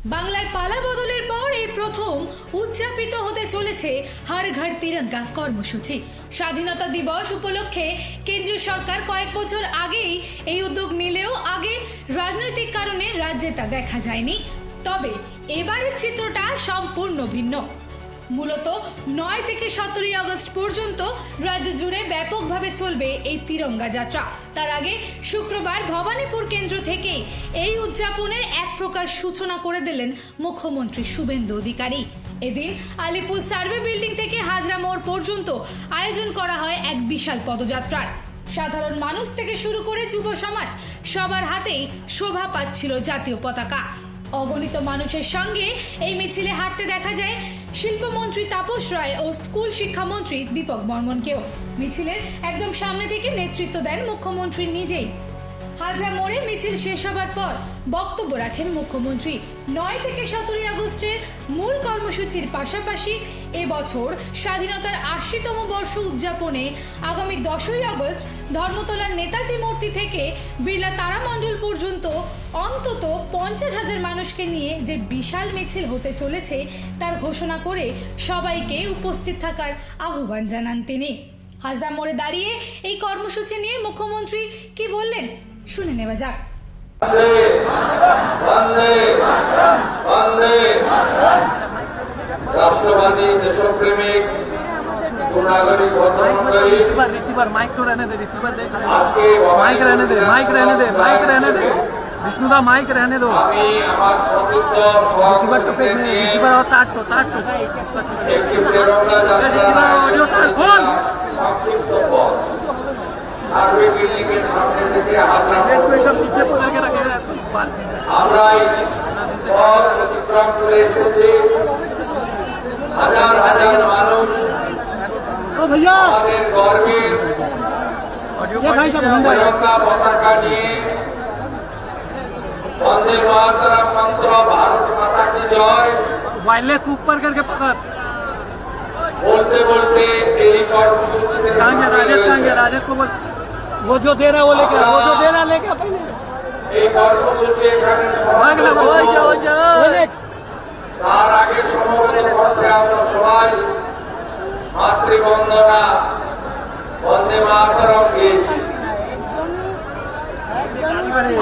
বাংলায় পালা বদলের পর এই প্রথম উদযাপিত হতে চলেছে হর ঘর তিরঙ্গা কর্মসূচি। স্বাধীনতা দিবস উপলক্ষে কেন্দ্রীয় সরকার কয়েক বছর আগেই এই উদ্যোগ নিলেও আগে রাজনৈতিক কারণে রাজ্যে তা দেখা যায়নি। তবে এবারের চিত্রটা সম্পূর্ণ ভিন্ন। মূলত 9 থেকে 17 আগস্ট পর্যন্ত রাজ্য জুড়ে ব্যাপকভাবে চলবে এই তিরঙ্গা যাত্রা। তার আগে শুক্রবার ভবানীপুর কেন্দ্র থেকে এই উদযাপনের এক প্রকার সূচনা করে দিলেন মুখ্যমন্ত্রী শুভেন্দু অধিকারী। এদিন আলিপুর সার্ভে বিল্ডিং থেকে হাজরা মোড় পর্যন্ত আয়োজন করা হয় এক বিশাল পদযাত্রার। সাধারণ মানুষ থেকে শুরু করে যুব সমাজ সবার হাতেই শোভা পাচ্ছিল জাতীয় পতাকা। অগণিত মানুষের সঙ্গে এই মিছিলে হাঁটতে দেখা যায় শিল্পমন্ত্রী তাপস রায় ও স্কুল শিক্ষামন্ত্রী দীপক বর্মনকেও। মিছিলের একদম সামনে থেকে নেতৃত্ব দেন মুখ্যমন্ত্রী নিজেই। হাজরা মোড়ে মিছিল শেষ হবার পর বক্তব্য রাখেন মুখ্যমন্ত্রী। 9 থেকে 17 আগস্টের মূল কর্মসূচির পাশাপাশি এবছর স্বাধীনতার 80তম বর্ষ উদযাপনে আগামী 10ই আগস্ট ধর্মতলার নেতাজি মূর্তি থেকে বিড়লা তারামণ্ডল পর্যন্ত অন্তত 50,000 মানুষকে নিয়ে যে বিশাল মিছিল হতে চলেছে তার ঘোষণা করে সবাইকে উপস্থিত থাকার আহ্বান জানান তিনি। হাজরা মোড়ে দাঁড়িয়ে এই কর্মসূচি নিয়ে মুখ্যমন্ত্রী কি বললেন শুনে নেওয়া যাক। রাষ্ট্রবাদী দেশপ্রেমিক সুনাগরিক ভদ্রমন্ডলী, আজকে विष्णुदा माइक रहने दो। আমি আমার সতীর্থ সহকর্মীদের নিয়ে একটি তিরঙ্গা যাত্রার আয়োজন করেছিলাম। সংক্ষিপ্ত পথ সার্ভে বিল্ডিং এর সামনে থেকে হাজরা মোড় পর্যন্ত আমরা এই পথ অতিক্রম করে এসেছি। হাজার হাজার মানুষ আমাদের গর্বের তিরঙ্গা পতাকা নিয়ে वंदे मातरम मंत्र भारत माता की जय वायरलेस ऊपर करके पकड़ बोलते बोलते यही कर्मसूची राजेश को बोल, वो जो दे रहा है वो लेके वो जो दे रहा लेके पहले এই কর্মসূচি এখানে তার আগে সমবেত কণ্ঠে আমরা সবাই মাতৃবন্দনা বন্দে মাতরম গিয়েছি।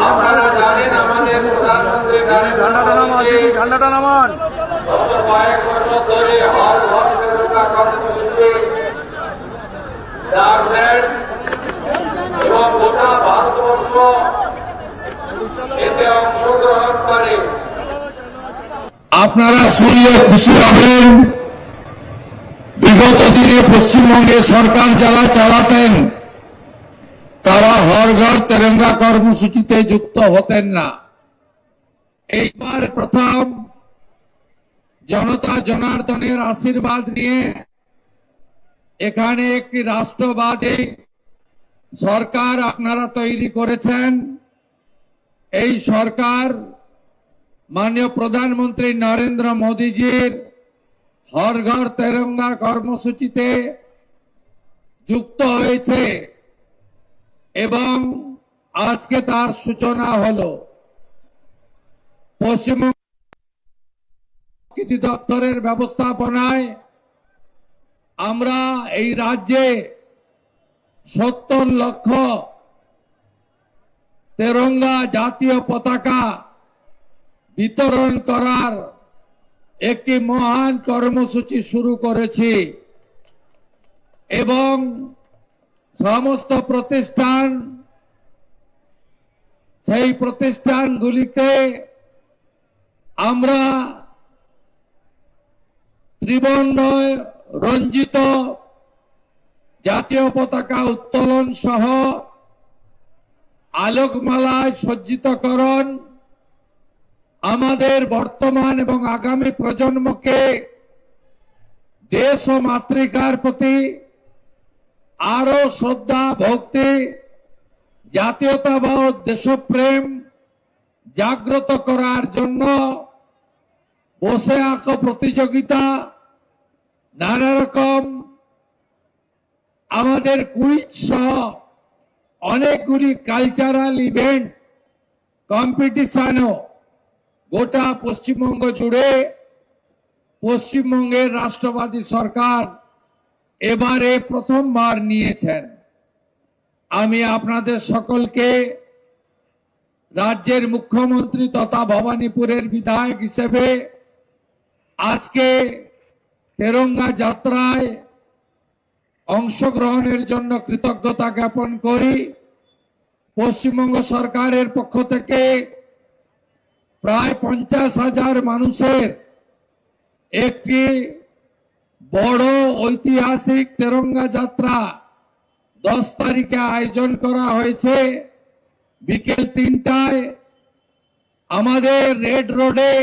আপনারা জানেন আমাদের প্রধানমন্ত্রী নরেন্দ্র মোদী গত কয়েক বছর ধরে হর ঘর তিরঙ্গা কর্মসূচি ডাক দেন এবং গোটা ভারতবর্ষ এতে অংশগ্রহণ করে। আপনারা শুনলে খুশি হবেন, বিগত দিনে পশ্চিমবঙ্গে সরকার যারা চালাতেন তারা হর ঘর তিরঙ্গা কর্মসূচিতে যুক্ত হতেন না। এইবার প্রথম জনতা জনার্দনের আশীর্বাদ নিয়ে এখানে একটি রাষ্ট্রবাদী সরকার আপনারা তৈরি করেছেন। এই সরকার মাননীয় প্রধানমন্ত্রী নরেন্দ্র মোদীজির হর ঘর তিরঙ্গা কর্মসূচিতে যুক্ত হয়েছে এবং আজকে তার সূচনা হলো। পশ্চিমবঙ্গ সংস্কৃতি দপ্তরের ব্যবস্থাপনায় আমরা এই রাজ্যে 70 লক্ষ তিরঙ্গা জাতীয় পতাকা বিতরণ করার একটি মহান কর্মসূচি শুরু করেছি এবং সমস্ত প্রতিষ্ঠান সেই প্রতিষ্ঠানগুলিতে আমরা ত্রিবর্ণ রঞ্জিত জাতীয় পতাকা উত্তোলন সহ আলোকমালায় সজ্জিতকরণ আমাদের বর্তমান এবং আগামী প্রজন্মকে দেশ ও মাতৃকার প্রতি আরো শ্রদ্ধা ভক্তি জাতীয়তাবাদ দেশপ্রেম জাগ্রত করার জন্য বসে আঁকো প্রতিযোগিতা, নানা রকম আমাদের কুইজ সহ অনেকগুলি কালচারাল ইভেন্ট কম্পিটিশনও গোটা পশ্চিমবঙ্গ জুড়ে পশ্চিমবঙ্গের রাষ্ট্রবাদী সরকার এবারে প্রথমবার নিয়েছেন। আমি আপনাদের সকলকে রাজ্যের মুখ্যমন্ত্রী তথা ভবানীপুরের বিধায়ক হিসেবে আজকে তেরঙ্গা যাত্রায় অংশগ্রহণের জন্য কৃতজ্ঞতা জ্ঞাপন করি। পশ্চিমবঙ্গ সরকারের পক্ষ থেকে প্রায় 50,000 মানুষের একটি বড় ঐতিহাসিক তেরঙ্গা যাত্রা 10 তারিখে আয়োজন করা হয়েছে। বিকেল 3টায় আমাদের রেড রোডে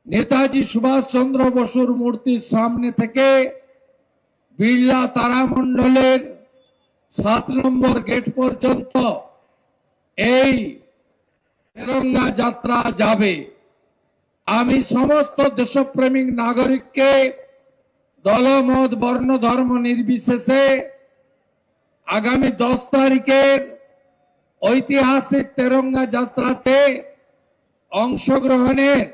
নেতাজি সুভাষচন্দ্র বসুর মূর্তির সামনে থেকে বিড়লা তারামণ্ডলের 7 নম্বর গেট পর্যন্ত এই তেরঙ্গা যাত্রা যাবে। আমি সমস্ত দেশপ্রেমিক নাগরিককে দলমত বর্ণ ধর্ম নির্বিশেষে আগামী 10 তারিখের ঐতিহাসিক তেরঙ্গা যাত্রাতে অংশগ্রহণের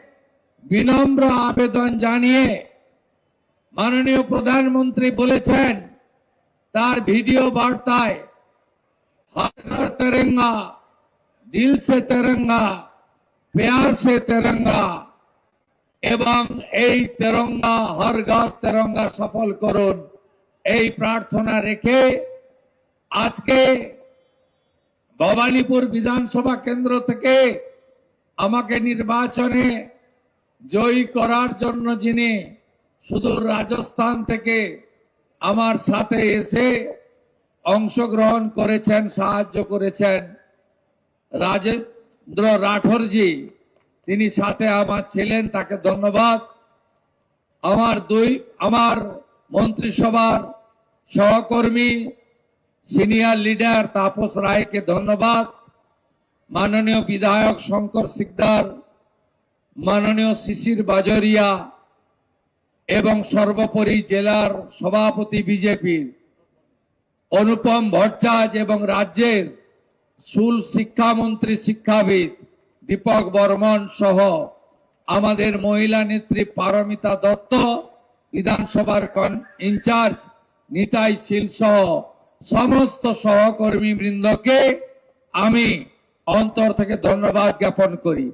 বিনম্র আবেদন জানিয়ে মাননীয় প্রধানমন্ত্রী বলেছেন তার ভিডিও বার্তায়, हर घर तिरंगा, दिल से तिरंगा, प्यार से तिरंगा, এবং এই তেরঙ্গা হর ঘর তেরঙ্গা সফল করুন এই প্রার্থনা রেখে আজকে ভবানীপুর বিধানসভা কেন্দ্র থেকে আমাকে নির্বাচনে জয়ী করার জন্য যিনি সুদূর রাজস্থান থেকে আমার সাথে এসে অংশগ্রহণ করেছেন, সাহায্য করেছেন, রাজেন্দ্র রাঠোরজি, তিনি সাথে আমার ছিলেন, তাকে ধন্যবাদ। আমার মন্ত্রিসভার সহকর্মী সিনিয়র লিডার তাপস রায়কে ধন্যবাদ। মাননীয় বিধায়ক শঙ্কর সিকদার, মাননীয় শিশির বাজরিয়া এবং সর্বোপরি জেলার সভাপতি বিজেপির অনুপম ভট্টাচার্য এবং রাজ্যের স্কুল শিক্ষামন্ত্রী শিক্ষাবিদ দীপক বর্মন সহ আমাদের মহিলা নেত্রী পারমিতা দত্ত, বিধানসভার ইনচার্জ নিতাই শীল সহ সমস্ত সহকর্মী বৃন্দকে আমি অন্তর থেকে ধন্যবাদ জ্ঞাপন করি।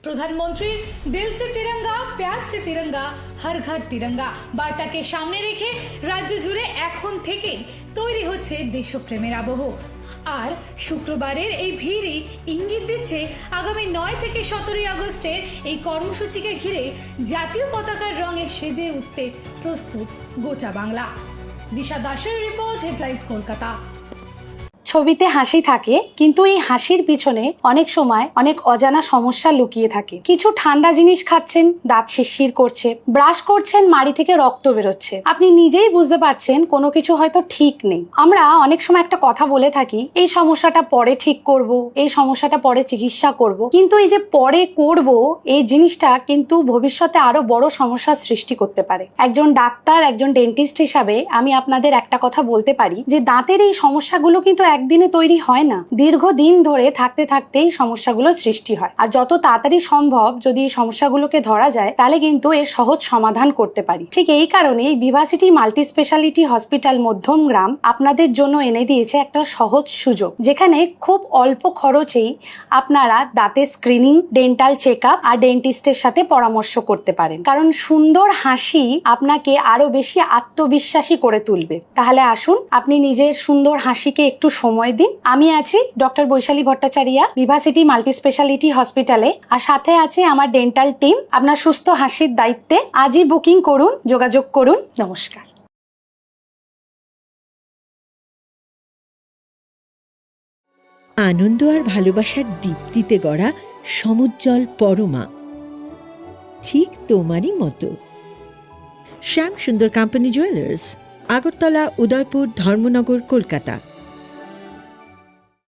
প্রধানমন্ত্রীর দিল সে তিরঙ্গা প্যার সে তিরঙ্গা হর ঘর তিরঙ্গা বার্তাকে সামনে রেখে রাজ্য জুড়ে এখন থেকেই তৈরি হচ্ছে দেশপ্রেমের আবহ। আর শুক্রবারের এই ভিড়ই ইঙ্গিত দিচ্ছে আগামী 9 থেকে 17 আগস্টের এই কর্মসূচিকে ঘিরে জাতীয় পতাকার রঙে সেজে উঠতে প্রস্তুত গোটা বাংলা। দিশা দাসের রিপোর্ট, হেডলাইন্স কলকাতা। ছবিতে হাসি থাকে, কিন্তু এই হাসির পিছনে অনেক সময় অনেক অজানা সমস্যা লুকিয়ে থাকে। কিছু ঠান্ডা জিনিস খাচ্ছেন, দাঁত শিরশির করছে, ব্রাশ করছেন, মাড়ি থেকে রক্ত বেরোচ্ছে, আপনি নিজেই বুঝতে পারছেন কোনো কিছু হয়তো ঠিক নেই। আমরা অনেক সময় একটা কথা বলে থাকি, এই সমস্যাটা পরে ঠিক করব, এই সমস্যাটা পরে চিকিৎসা করব, কিন্তু এই যে পরে করব এই জিনিসটা কিন্তু ভবিষ্যতে আরো বড় সমস্যার সৃষ্টি করতে পারে। একজন ডাক্তার, একজন ডেন্টিস্ট হিসাবে আমি আপনাদের একটা কথা বলতে পারি যে দাঁতের এই সমস্যাগুলো কিন্তু একদিনে তৈরি হয় না, দীর্ঘদিন ধরে থাকতে থাকতেই সমস্যাগুলো সৃষ্টি হয়। আর যত তাড়াতাড়ি সম্ভব যদি এই সমস্যাগুলোকে ধরা যায় তাহলে কিন্তু এর সহজ সমাধান করতে পারি। ঠিক এই কারণেই Vivacity multi speciality hospital Madhyamgram আপনাদের জন্য এনে দিয়েছে একটা সহজ সুযোগ, যেখানে খুব অল্প খরচেই আপনারা দাঁতের স্ক্রিনিং, ডেন্টাল চেক আপ আর ডেন্টিস্টের সাথে পরামর্শ করতে পারেন। কারণ সুন্দর হাসি আপনাকে আরো বেশি আত্মবিশ্বাসী করে তুলবে। তাহলে আসুন, আপনি নিজের সুন্দর হাসিকে একটু সময় দিন। আমি আছি doctor Vaishali Bhattacharya, Vivacity multi speciality হসপিটালে, আর সাথে আছে আমার ডেন্টাল টিম। আপনার সুস্থ হাসির দায়িত্বে আজই বুকিং করুন, যোগাযোগ করুন। নমস্কার। আনন্দ আর ভালোবাসার দীপ্তিতে গড়া সমুজ্জ্বল পরমা, ঠিক তোমারই মতো। শ্যাম সুন্দর কোম্পানি জুয়েলার্স, আগরতলা, উদয়পুর, ধর্মনগর, কলকাতা।